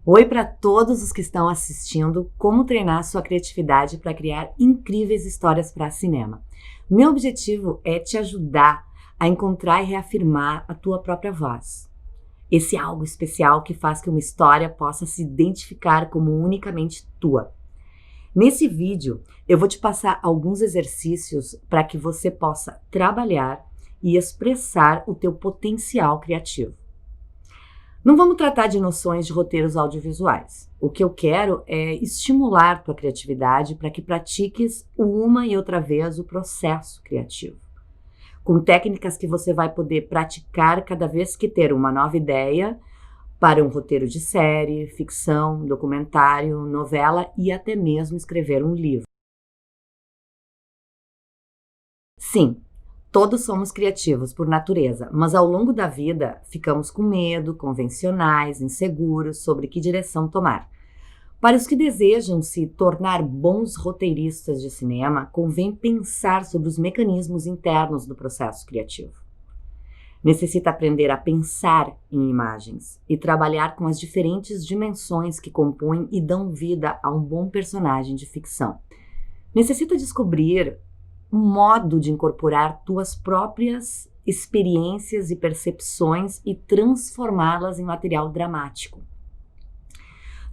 Oi para todos os que estão assistindo Como Treinar Sua Criatividade para Criar Incríveis Histórias para Cinema. Meu objetivo é te ajudar a encontrar e reafirmar a tua própria voz. Esse algo especial que faz que uma história possa se identificar como unicamente tua. Nesse vídeo, eu vou te passar alguns exercícios para que você possa trabalhar e expressar o teu potencial criativo. Não vamos tratar de noções de roteiros audiovisuais. O que eu quero é estimular tua criatividade para que pratiques uma e outra vez o processo criativo. Com técnicas que você vai poder praticar cada vez que ter uma nova ideia para um roteiro de série, ficção, documentário, novela e até mesmo escrever um livro. Sim, todos somos criativos por natureza, mas ao longo da vida ficamos com medo, convencionais, inseguros sobre que direção tomar. Para os que desejam se tornar bons roteiristas de cinema, convém pensar sobre os mecanismos internos do processo criativo. Necessita aprender a pensar em imagens e trabalhar com as diferentes dimensões que compõem e dão vida a um bom personagem de ficção. Necessita descobrir um modo de incorporar tuas próprias experiências e percepções e transformá-las em material dramático.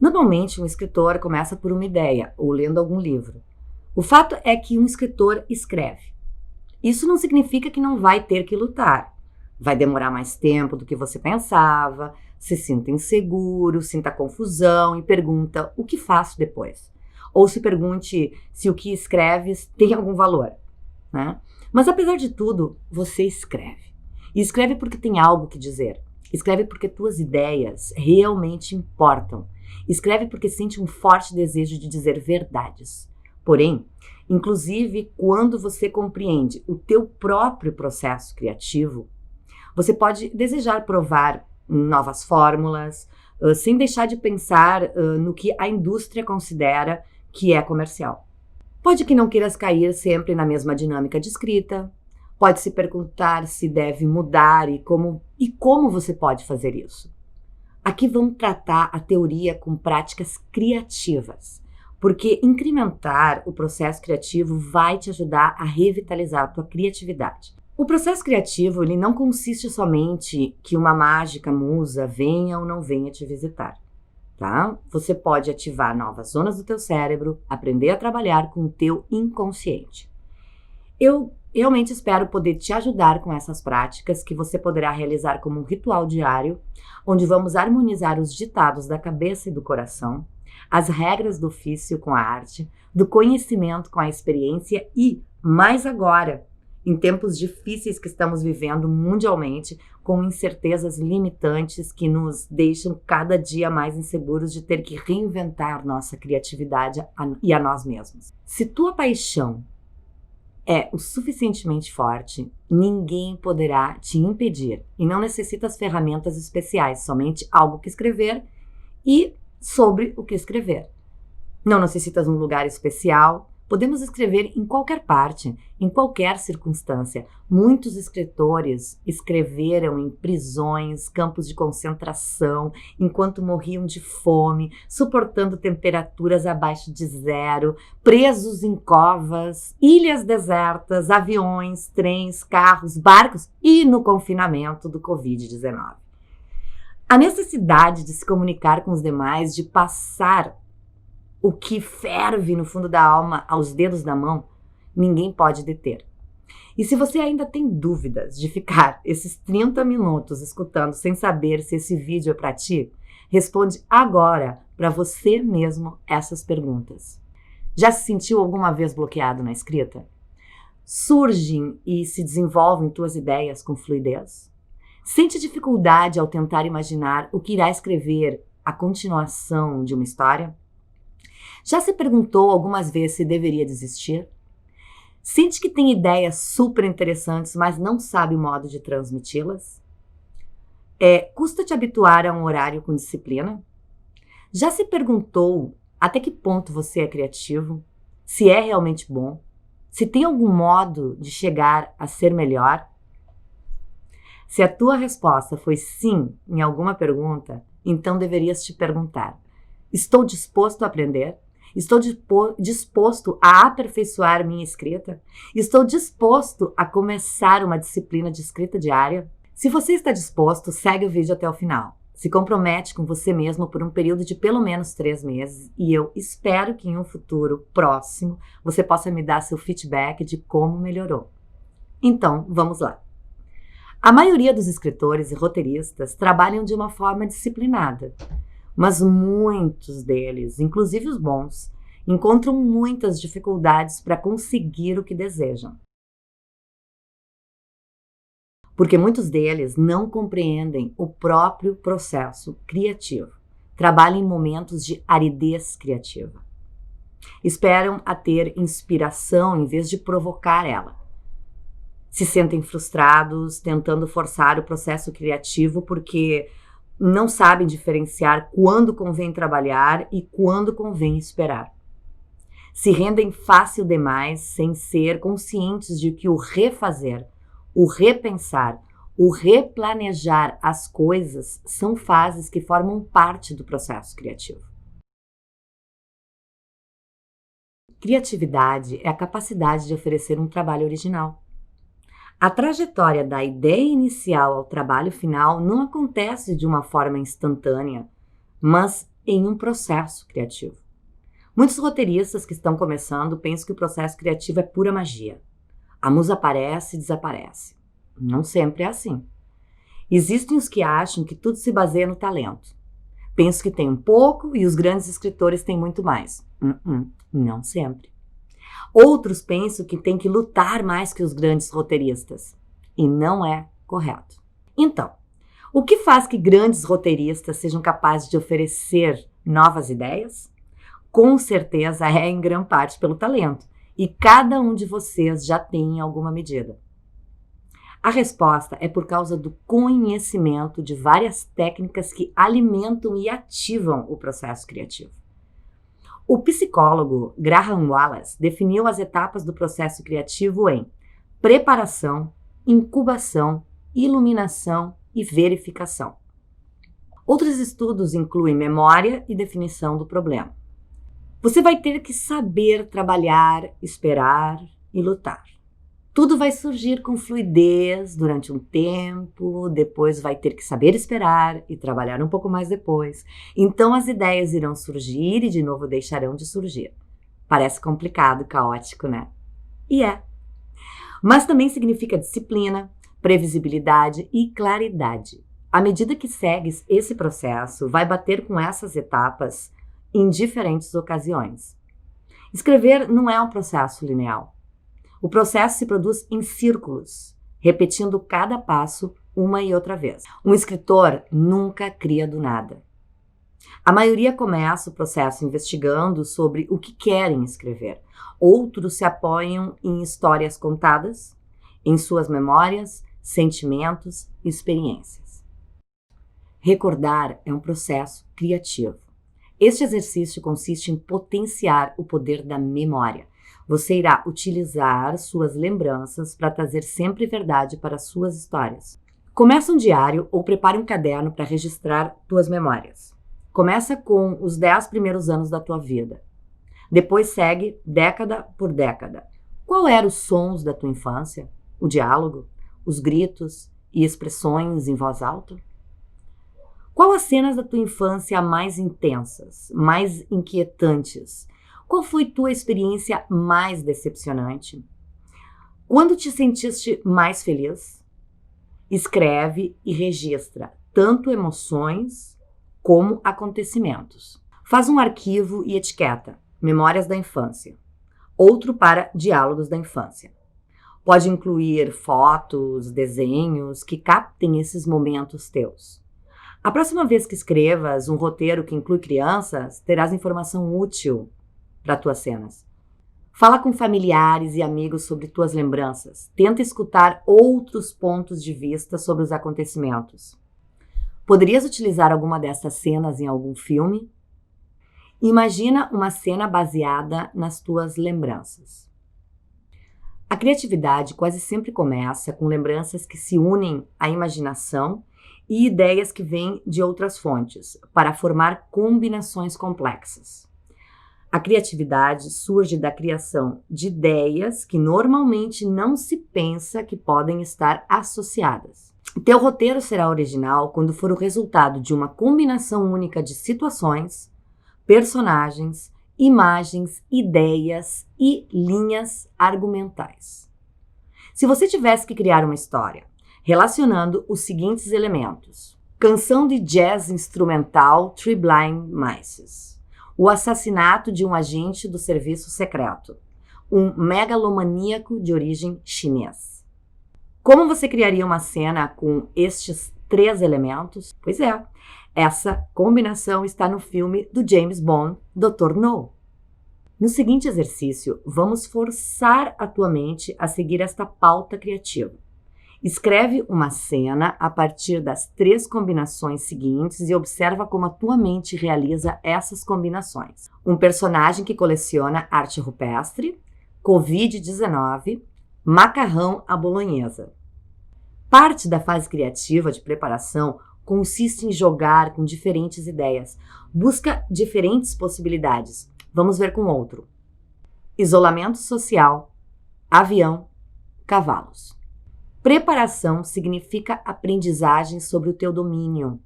Normalmente, um escritor começa por uma ideia ou lendo algum livro. O fato é que um escritor escreve. Isso não significa que não vai ter que lutar. Vai demorar mais tempo do que você pensava, se sinta inseguro, sinta confusão e pergunta o que faço depois. Ou se pergunte se o que escreves tem algum valor. Né? Mas apesar de tudo, você escreve. E escreve porque tem algo que dizer. Escreve porque tuas ideias realmente importam. Escreve porque sente um forte desejo de dizer verdades. Porém, inclusive quando você compreende o teu próprio processo criativo, você pode desejar provar novas fórmulas, sem deixar de pensar no que a indústria considera que é comercial. Pode que não queiras cair sempre na mesma dinâmica de escrita, pode se perguntar se deve mudar e como você pode fazer isso. Aqui vamos tratar a teoria com práticas criativas, porque incrementar o processo criativo vai te ajudar a revitalizar a tua criatividade. O processo criativo ele não consiste somente que uma mágica musa venha ou não venha te visitar. Tá? Você pode ativar novas zonas do teu cérebro, aprender a trabalhar com o teu inconsciente. Eu realmente espero poder te ajudar com essas práticas que você poderá realizar como um ritual diário, onde vamos harmonizar os ditados da cabeça e do coração, as regras do ofício com a arte, do conhecimento com a experiência e, mais agora, em tempos difíceis que estamos vivendo mundialmente, com incertezas limitantes que nos deixam cada dia mais inseguros de ter que reinventar nossa criatividade e a nós mesmos. Se tua paixão é o suficientemente forte, ninguém poderá te impedir e não necessitas ferramentas especiais, somente algo que escrever e sobre o que escrever. Não necessitas um lugar especial. Podemos escrever em qualquer parte, em qualquer circunstância. Muitos escritores escreveram em prisões, campos de concentração, enquanto morriam de fome, suportando temperaturas abaixo de zero, presos em covas, ilhas desertas, aviões, trens, carros, barcos e no confinamento do Covid-19. A necessidade de se comunicar com os demais, de passar o que ferve no fundo da alma aos dedos da mão, ninguém pode deter. E se você ainda tem dúvidas de ficar esses 30 minutos escutando sem saber se esse vídeo é para ti, responde agora para você mesmo essas perguntas. Já se sentiu alguma vez bloqueado na escrita? Surgem e se desenvolvem tuas ideias com fluidez? Sente dificuldade ao tentar imaginar o que irá escrever a continuação de uma história? Já se perguntou algumas vezes se deveria desistir? Sente que tem ideias super interessantes, mas não sabe o modo de transmiti-las? Custa te habituar a um horário com disciplina? Já se perguntou até que ponto você é criativo? Se é realmente bom? Se tem algum modo de chegar a ser melhor? Se a tua resposta foi sim em alguma pergunta, então deverias te perguntar: Estou disposto a aprender? Estou disposto a aperfeiçoar minha escrita? Estou disposto a começar uma disciplina de escrita diária? Se você está disposto, segue o vídeo até o final. Se compromete com você mesmo por um período de pelo menos 3 meses e eu espero que em um futuro próximo você possa me dar seu feedback de como melhorou. Então, vamos lá. A maioria dos escritores e roteiristas trabalham de uma forma disciplinada, mas muitos deles, inclusive os bons, encontram muitas dificuldades para conseguir o que desejam. Porque muitos deles não compreendem o próprio processo criativo. Trabalham em momentos de aridez criativa. Esperam a ter inspiração em vez de provocar ela. Se sentem frustrados tentando forçar o processo criativo porque não sabem diferenciar quando convém trabalhar e quando convém esperar. Se rendem fácil demais sem ser conscientes de que o refazer, o repensar, o replanejar as coisas são fases que formam parte do processo criativo. Criatividade é a capacidade de oferecer um trabalho original. A trajetória da ideia inicial ao trabalho final não acontece de uma forma instantânea, mas em um processo criativo. Muitos roteiristas que estão começando pensam que o processo criativo é pura magia. A musa aparece e desaparece. Não sempre é assim. Existem os que acham que tudo se baseia no talento. Pensam que tem um pouco e os grandes escritores têm muito mais. Não sempre. Outros pensam que tem que lutar mais que os grandes roteiristas. E não é correto. Então, o que faz que grandes roteiristas sejam capazes de oferecer novas ideias? Com certeza é em grande parte pelo talento. E cada um de vocês já tem em alguma medida. A resposta é por causa do conhecimento de várias técnicas que alimentam e ativam o processo criativo. O psicólogo Graham Wallace definiu as etapas do processo criativo em preparação, incubação, iluminação e verificação. Outros estudos incluem memória e definição do problema. Você vai ter que saber trabalhar, esperar e lutar. Tudo vai surgir com fluidez durante um tempo, depois vai ter que saber esperar e trabalhar um pouco mais depois. Então as ideias irão surgir e de novo deixarão de surgir. Parece complicado e caótico, né? E é. Mas também significa disciplina, previsibilidade e claridade. À medida que segues esse processo, vai bater com essas etapas em diferentes ocasiões. Escrever não é um processo linear. O processo se produz em círculos, repetindo cada passo uma e outra vez. Um escritor nunca cria do nada. A maioria começa o processo investigando sobre o que querem escrever. Outros se apoiam em histórias contadas, em suas memórias, sentimentos e experiências. Recordar é um processo criativo. Este exercício consiste em potenciar o poder da memória. Você irá utilizar suas lembranças para trazer sempre verdade para suas histórias. Começa um diário ou prepare um caderno para registrar tuas memórias. Começa com os 10 primeiros anos da tua vida. Depois segue década por década. Qual eram os sons da tua infância? O diálogo? Os gritos e expressões em voz alta? Qual as cenas da tua infância mais intensas, mais inquietantes? Qual foi tua experiência mais decepcionante? Quando te sentiste mais feliz? Escreve e registra tanto emoções como acontecimentos. Faz um arquivo e etiqueta Memórias da Infância. Outro para Diálogos da Infância. Pode incluir fotos, desenhos que captem esses momentos teus. A próxima vez que escrevas um roteiro que inclui crianças, terás informação útil para tuas cenas. Fala com familiares e amigos sobre tuas lembranças. Tenta escutar outros pontos de vista sobre os acontecimentos. Poderias utilizar alguma dessas cenas em algum filme? Imagina uma cena baseada nas tuas lembranças. A criatividade quase sempre começa com lembranças que se unem à imaginação e ideias que vêm de outras fontes, para formar combinações complexas. A criatividade surge da criação de ideias que normalmente não se pensa que podem estar associadas. Teu roteiro será original quando for o resultado de uma combinação única de situações, personagens, imagens, ideias e linhas argumentais. Se você tivesse que criar uma história relacionando os seguintes elementos: canção de jazz instrumental Three Blind Mice, o assassinato de um agente do serviço secreto, um megalomaníaco de origem chinês. Como você criaria uma cena com estes 3 elementos? Pois é, essa combinação está no filme do James Bond, Dr. No. No seguinte exercício, vamos forçar a tua mente a seguir esta pauta criativa. Escreve uma cena a partir das 3 combinações seguintes e observa como a tua mente realiza essas combinações. Um personagem que coleciona arte rupestre, Covid-19, macarrão à bolonhesa. Parte da fase criativa de preparação consiste em jogar com diferentes ideias. Busca diferentes possibilidades. Vamos ver com outro. Isolamento social, avião, cavalos. Preparação significa aprendizagem sobre o teu domínio,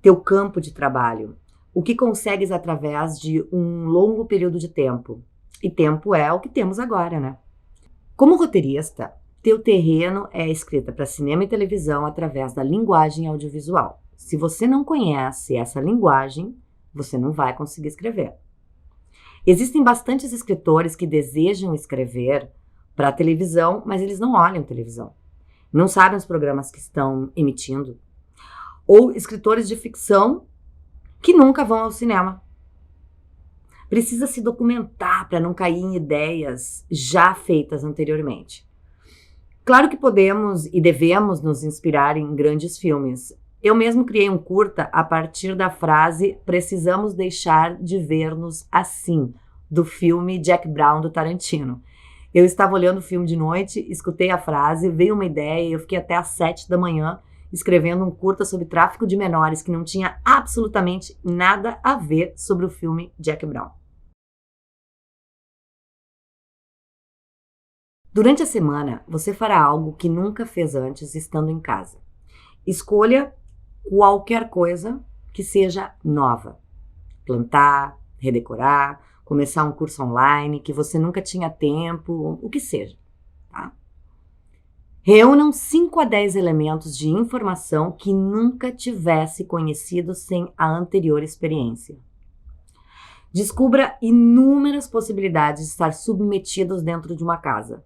teu campo de trabalho, o que consegues através de um longo período de tempo. E tempo é o que temos agora, né? Como roteirista, teu terreno é a escrita para cinema e televisão através da linguagem audiovisual. Se você não conhece essa linguagem, você não vai conseguir escrever. Existem bastantes escritores que desejam escrever para televisão, mas eles não olham televisão. Não sabem os programas que estão emitindo. Ou escritores de ficção que nunca vão ao cinema. Precisa se documentar para não cair em ideias já feitas anteriormente. Claro que podemos e devemos nos inspirar em grandes filmes. Eu mesmo criei um curta a partir da frase "precisamos deixar de ver-nos assim", do filme Jack Brown do Tarantino. Eu estava olhando o filme de noite, escutei a frase, veio uma ideia e eu fiquei até às 7 da manhã escrevendo um curta sobre tráfico de menores que não tinha absolutamente nada a ver sobre o filme Jack Brown. Durante a semana, você fará algo que nunca fez antes estando em casa. Escolha qualquer coisa que seja nova. Plantar, redecorar, começar um curso online que você nunca tinha tempo, o que seja. Tá? Reúnam 5 a 10 elementos de informação que nunca tivesse conhecido sem a anterior experiência. Descubra inúmeras possibilidades de estar submetidos dentro de uma casa.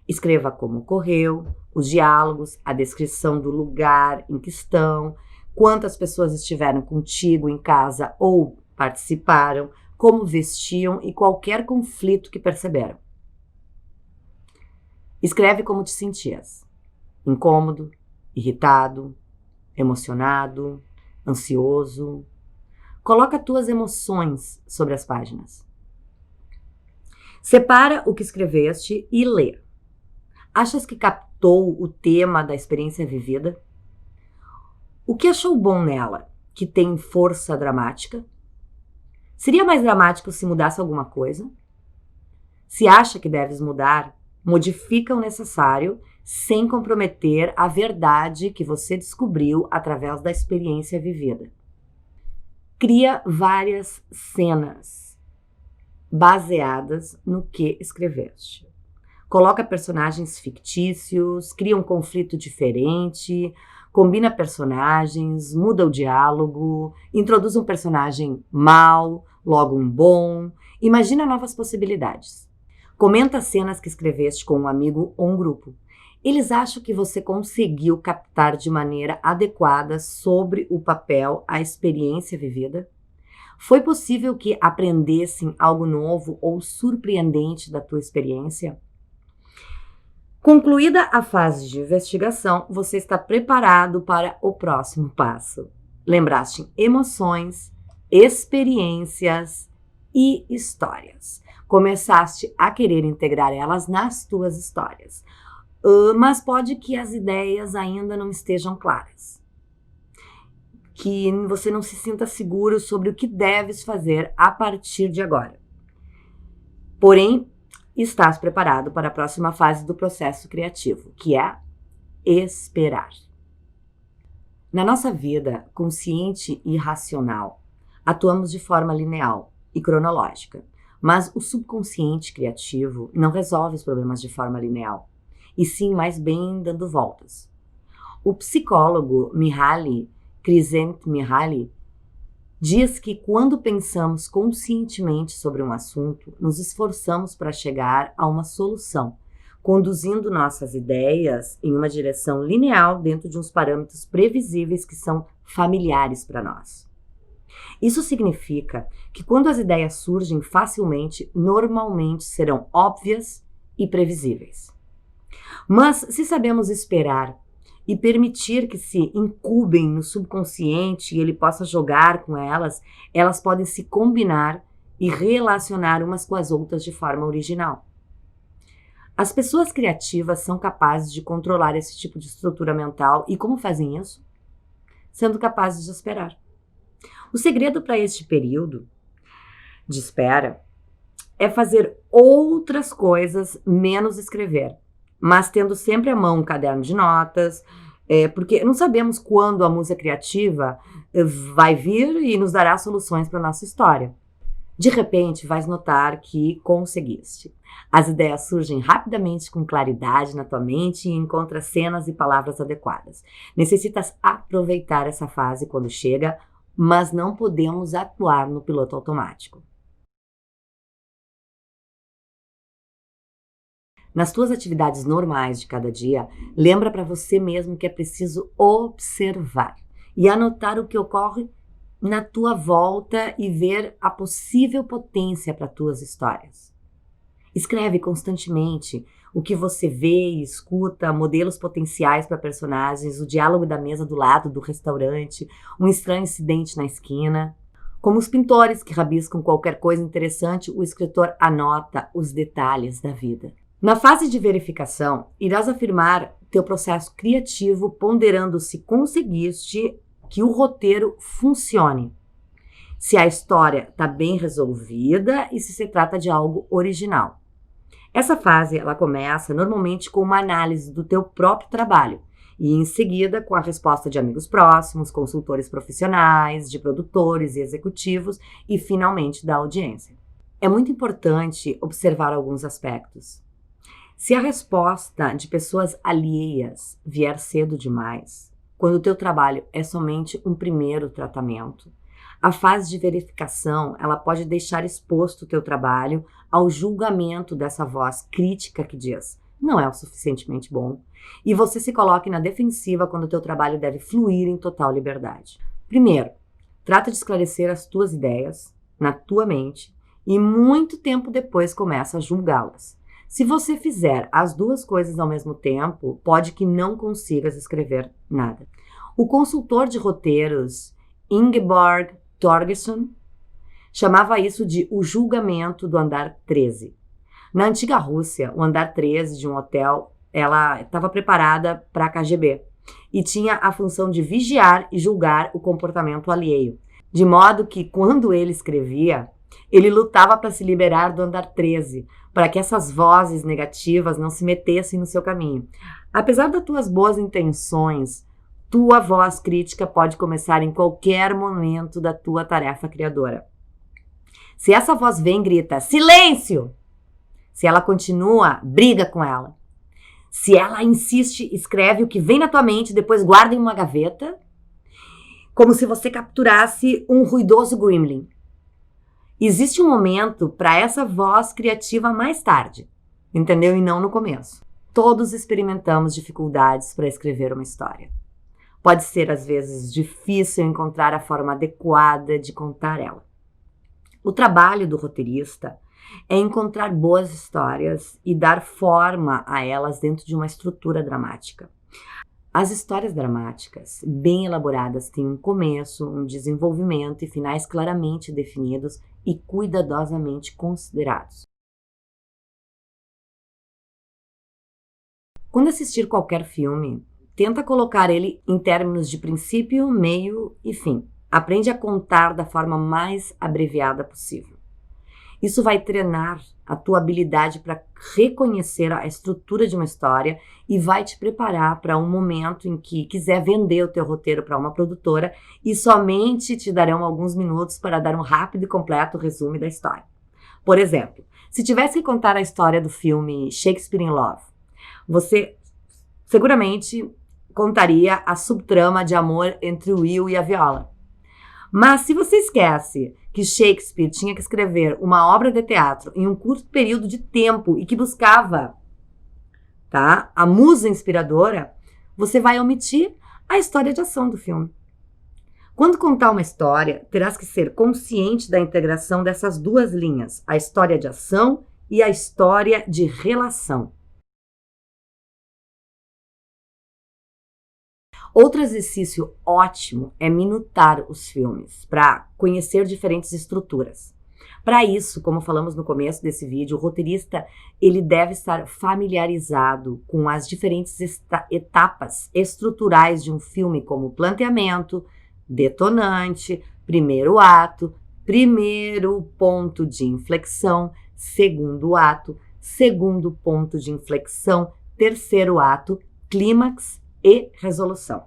Escreva como ocorreu, os diálogos, a descrição do lugar em que estão, quantas pessoas estiveram contigo em casa ou participaram, como vestiam e qualquer conflito que perceberam. Escreve como te sentias. Incômodo, irritado, emocionado, ansioso. Coloca tuas emoções sobre as páginas. Separa o que escreveste e lê. Achas que captou o tema da experiência vivida? O que achou bom nela? Que tem força dramática? Seria mais dramático se mudasse alguma coisa? Se acha que deves mudar, modifica o necessário sem comprometer a verdade que você descobriu através da experiência vivida. Cria várias cenas baseadas no que escreveste. Coloca personagens fictícios, cria um conflito diferente, combina personagens, muda o diálogo, introduz um personagem mau, logo um bom, imagina novas possibilidades. Comenta as cenas que escreveste com um amigo ou um grupo. Eles acham que você conseguiu captar de maneira adequada sobre o papel a experiência vivida? Foi possível que aprendessem algo novo ou surpreendente da tua experiência? Concluída a fase de investigação, você está preparado para o próximo passo. Lembraste emoções, experiências e histórias. Começaste a querer integrar elas nas tuas histórias. mas pode que as ideias ainda não estejam claras, que você não se sinta seguro sobre o que deves fazer a partir de agora. Porém, estás preparado para a próxima fase do processo criativo, que é esperar. Na nossa vida consciente e racional, atuamos de forma linear e cronológica, mas o subconsciente criativo não resolve os problemas de forma linear, e sim mais bem dando voltas. O psicólogo Mihaly Csikszentmihalyi diz que quando pensamos conscientemente sobre um assunto, nos esforçamos para chegar a uma solução, conduzindo nossas ideias em uma direção linear dentro de uns parâmetros previsíveis que são familiares para nós. Isso significa que quando as ideias surgem facilmente, normalmente serão óbvias e previsíveis. Mas se sabemos esperar e permitir que se incubem no subconsciente e ele possa jogar com elas, elas podem se combinar e relacionar umas com as outras de forma original. As pessoas criativas são capazes de controlar esse tipo de estrutura mental e como fazem isso? Sendo capazes de esperar. O segredo para este período de espera é fazer outras coisas menos escrever, mas tendo sempre à mão um caderno de notas, porque não sabemos quando a musa criativa vai vir e nos dará soluções para a nossa história. De repente, vais notar que conseguiste. As ideias surgem rapidamente com claridade na tua mente e encontra cenas e palavras adequadas. Necessitas aproveitar essa fase quando chega, mas não podemos atuar no piloto automático. Nas tuas atividades normais de cada dia, lembra para você mesmo que é preciso observar e anotar o que ocorre na tua volta e ver a possível potência para tuas histórias. Escreve constantemente o que você vê e escuta, modelos potenciais para personagens, o diálogo da mesa do lado do restaurante, um estranho incidente na esquina. Como os pintores que rabiscam qualquer coisa interessante, o escritor anota os detalhes da vida. Na fase de verificação, irás afirmar teu processo criativo ponderando se conseguiste que o roteiro funcione, se a história está bem resolvida e se se trata de algo original. Essa fase ela começa normalmente com uma análise do teu próprio trabalho e em seguida com a resposta de amigos próximos, consultores profissionais, de produtores e executivos e finalmente da audiência. É muito importante observar alguns aspectos. Se a resposta de pessoas alheias vier cedo demais, quando o teu trabalho é somente um primeiro tratamento, a fase de verificação ela pode deixar exposto o teu trabalho ao julgamento dessa voz crítica que diz não é o suficientemente bom e você se coloque na defensiva quando o teu trabalho deve fluir em total liberdade. Primeiro, trata de esclarecer as tuas ideias na tua mente e muito tempo depois começa a julgá-las. Se você fizer as duas coisas ao mesmo tempo, pode que não consigas escrever nada. O consultor de roteiros Ingeborg Thorgerson chamava isso de o julgamento do andar 13. Na antiga Rússia, o andar 13 de um hotel, ela estava preparada para a KGB e tinha a função de vigiar e julgar o comportamento alheio, de modo que quando ele escrevia, ele lutava para se liberar do andar 13, para que essas vozes negativas não se metessem no seu caminho. Apesar das tuas boas intenções, tua voz crítica pode começar em qualquer momento da tua tarefa criadora. Se essa voz vem e grita, silêncio! Se ela continua, briga com ela. Se ela insiste, escreve o que vem na tua mente, depois guarda em uma gaveta, como se você capturasse um ruidoso gremlin. Existe um momento para essa voz criativa mais tarde, entendeu? E não no começo. Todos experimentamos dificuldades para escrever uma história. Pode ser, às vezes, difícil encontrar a forma adequada de contar ela. O trabalho do roteirista é encontrar boas histórias e dar forma a elas dentro de uma estrutura dramática. As histórias dramáticas, bem elaboradas, têm um começo, um desenvolvimento e finais claramente definidos e cuidadosamente considerados. Quando assistir qualquer filme, tenta colocar ele em términos de princípio, meio e fim. Aprende a contar da forma mais abreviada possível. Isso vai treinar a tua habilidade para reconhecer a estrutura de uma história e vai te preparar para um momento em que quiser vender o teu roteiro para uma produtora e somente te darão alguns minutos para dar um rápido e completo resumo da história. Por exemplo, se tivesse que contar a história do filme Shakespeare in Love, você seguramente contaria a subtrama de amor entre o Will e a Viola. Mas se você esquece que Shakespeare tinha que escrever uma obra de teatro em um curto período de tempo e que buscava, a musa inspiradora, você vai omitir a história de ação do filme. Quando contar uma história, terás que ser consciente da integração dessas duas linhas, a história de ação e a história de relação. Outro exercício ótimo é minutar os filmes, para conhecer diferentes estruturas. Para isso, como falamos no começo desse vídeo, o roteirista ele deve estar familiarizado com as diferentes etapas estruturais de um filme, como planteamento, detonante, primeiro ato, primeiro ponto de inflexão, segundo ato, segundo ponto de inflexão, terceiro ato, clímax e resolução.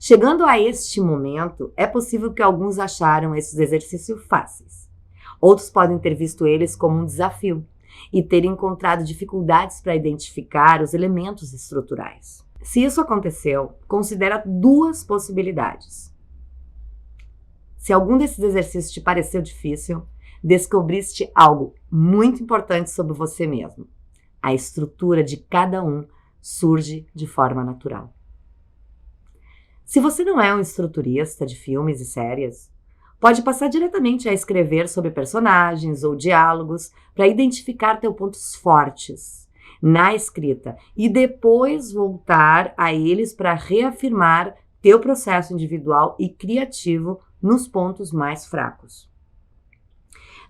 Chegando a este momento, é possível que alguns acharam esses exercícios fáceis. Outros podem ter visto eles como um desafio e terem encontrado dificuldades para identificar os elementos estruturais. Se isso aconteceu, considera duas possibilidades. Se algum desses exercícios te pareceu difícil, descobriste algo muito importante sobre você mesmo. A estrutura de cada um surge de forma natural. Se você não é um estruturista de filmes e séries, pode passar diretamente a escrever sobre personagens ou diálogos para identificar teus pontos fortes na escrita e depois voltar a eles para reafirmar teu processo individual e criativo nos pontos mais fracos.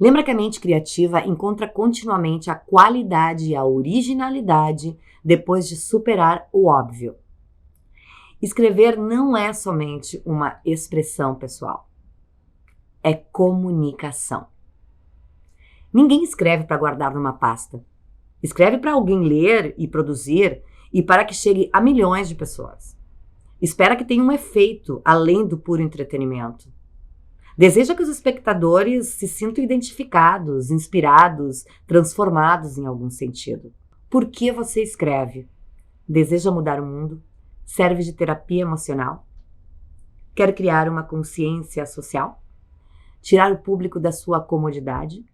Lembra que a mente criativa encontra continuamente a qualidade e a originalidade depois de superar o óbvio. Escrever não é somente uma expressão pessoal, é comunicação. Ninguém escreve para guardar numa pasta. Escreve para alguém ler e produzir e para que chegue a milhões de pessoas. Espera que tenha um efeito além do puro entretenimento. Deseja que os espectadores se sintam identificados, inspirados, transformados em algum sentido. Por que você escreve? Deseja mudar o mundo? Serve de terapia emocional? Quer criar uma consciência social? Tirar o público da sua comodidade?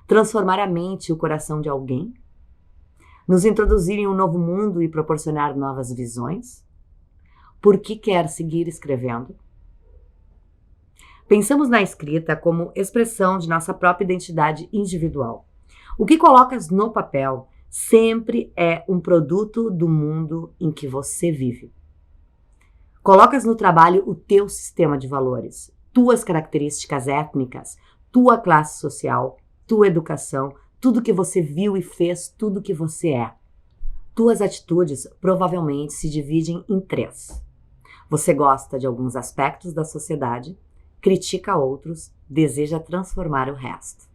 Transformar a mente e o coração de alguém? Nos introduzir em um novo mundo e proporcionar novas visões? Por que quer seguir escrevendo? Pensamos na escrita como expressão de nossa própria identidade individual. O que colocas no papel sempre é um produto do mundo em que você vive. Colocas no trabalho o teu sistema de valores, tuas características étnicas, tua classe social, tua educação, tudo que você viu e fez, tudo que você é. Tuas atitudes provavelmente se dividem em 3. Você gosta de alguns aspectos da sociedade, critica outros, deseja transformar o resto.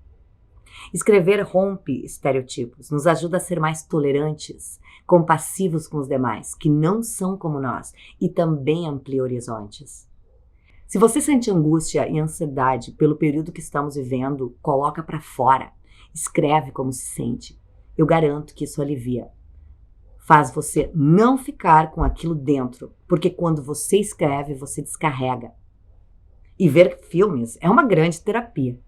Escrever rompe estereotipos, nos ajuda a ser mais tolerantes, compassivos com os demais, que não são como nós, e também amplia horizontes. Se você sente angústia e ansiedade pelo período que estamos vivendo, coloca para fora. Escreve como se sente. Eu garanto que isso alivia. Faz você não ficar com aquilo dentro, porque quando você escreve, você descarrega. E ver filmes é uma grande terapia.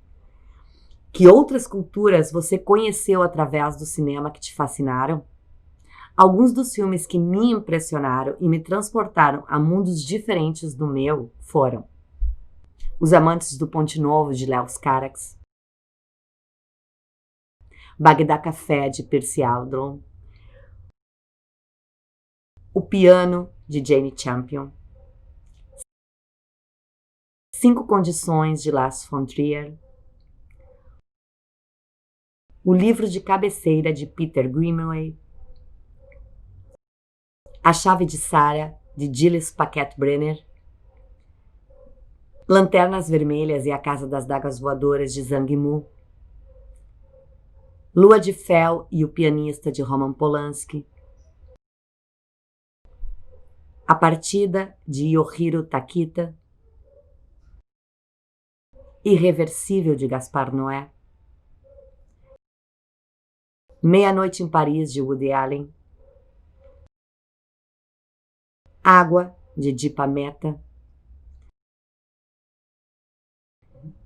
Que outras culturas você conheceu através do cinema que te fascinaram? Alguns dos filmes que me impressionaram e me transportaram a mundos diferentes do meu foram Os Amantes do Ponte Novo, de Léo Carax, Bagdá Café, de Percy Aldron, O Piano, de Jane Campion, 5 Condições, de Lars von Trier, O Livro de Cabeceira, de Peter Greenaway, A Chave de Sarah, de Gilles Paquette-Brenner. Lanternas Vermelhas e a Casa das Dagas Voadoras, de Zhang Yimou. Lua de Fel e o Pianista, de Roman Polanski. A Partida, de Yohiro Takita. Irreversível, de Gaspar Noé. Meia-Noite em Paris, de Woody Allen. Água, de Dipa Mehta.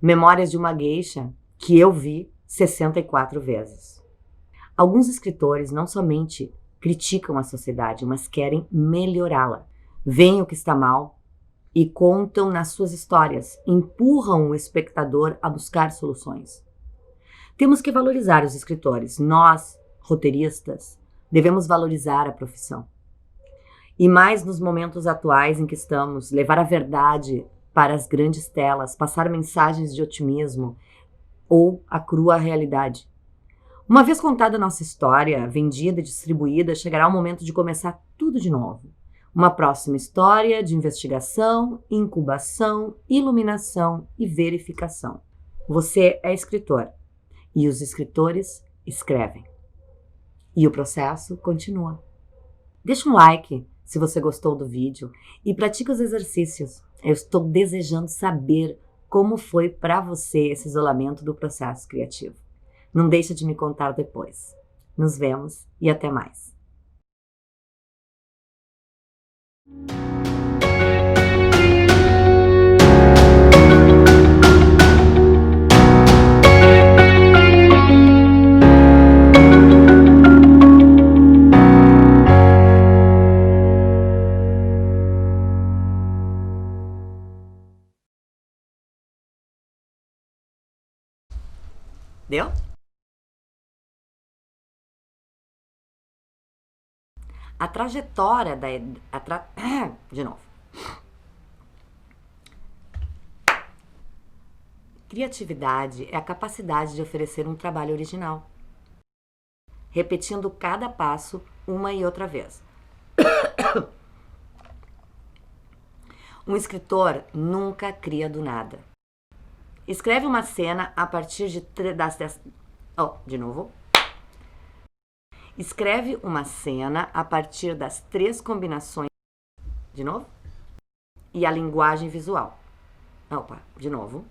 Memórias de uma Geisha, que eu vi 64 vezes. Alguns escritores não somente criticam a sociedade, mas querem melhorá-la. Veem o que está mal e contam nas suas histórias, empurram o espectador a buscar soluções. Temos que valorizar os escritores. Nós, roteiristas, devemos valorizar a profissão. E mais nos momentos atuais em que estamos, levar a verdade para as grandes telas, passar mensagens de otimismo ou a crua realidade. Uma vez contada a nossa história, vendida e distribuída, chegará o momento de começar tudo de novo. Uma próxima história de investigação, incubação, iluminação e verificação. Você é escritor e os escritores escrevem. E o processo continua. Deixa um like se você gostou do vídeo e pratique os exercícios. Eu estou desejando saber como foi para você esse isolamento do processo criativo. Não deixa de me contar depois. Nos vemos e até mais. Deu? A trajetória da... De novo. Criatividade é a capacidade de oferecer um trabalho original, repetindo cada passo uma e outra vez. Um escritor nunca cria do nada. Escreve uma cena a partir de novo. Escreve uma cena a partir das 3 combinações. De novo. E a linguagem visual. Opa, de novo.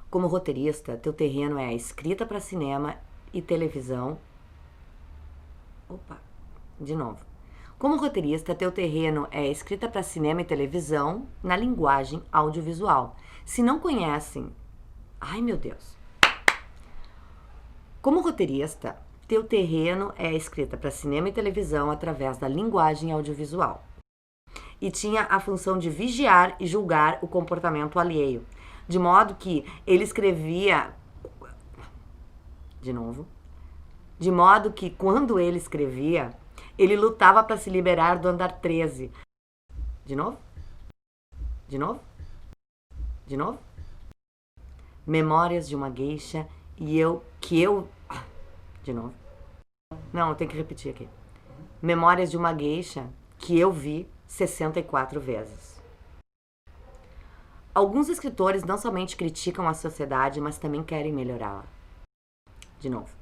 Como roteirista, teu terreno é a escrita para cinema e televisão. Opa, de novo. Como roteirista, teu terreno é a escrita para cinema e televisão na linguagem audiovisual. Se não conhecem... Ai, meu Deus. Como roteirista, teu terreno é a escrita para cinema e televisão através da linguagem audiovisual. E tinha a função de vigiar e julgar o comportamento alheio. De modo que ele escrevia... De novo. De modo que, quando ele escrevia, ele lutava para se liberar do andar 13. De novo. De novo. De novo. Memórias de uma Geisha e eu... De novo. Não, eu tenho que repetir aqui. Memórias de uma Geisha que eu vi 64 vezes. Alguns escritores não somente criticam a sociedade, mas também querem melhorá-la. De novo.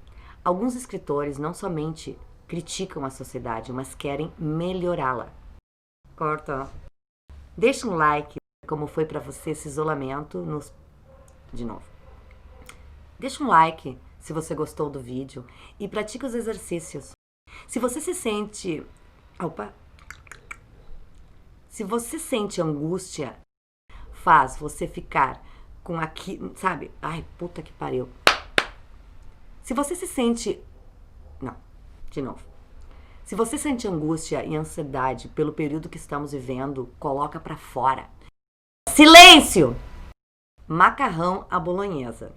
Alguns escritores não somente criticam a sociedade, mas querem melhorá-la. Corta. Deixa um like, como foi para você esse isolamento nos... De novo. Deixa um like se você gostou do vídeo e pratique os exercícios. Se você se sente... Opa! Se você sente angústia, faz você ficar com aqui... Sabe? Ai, puta que pariu. Se você se sente... Não, de novo. Se você sente angústia e ansiedade pelo período que estamos vivendo, coloca pra fora. Silêncio! Macarrão à bolonhesa.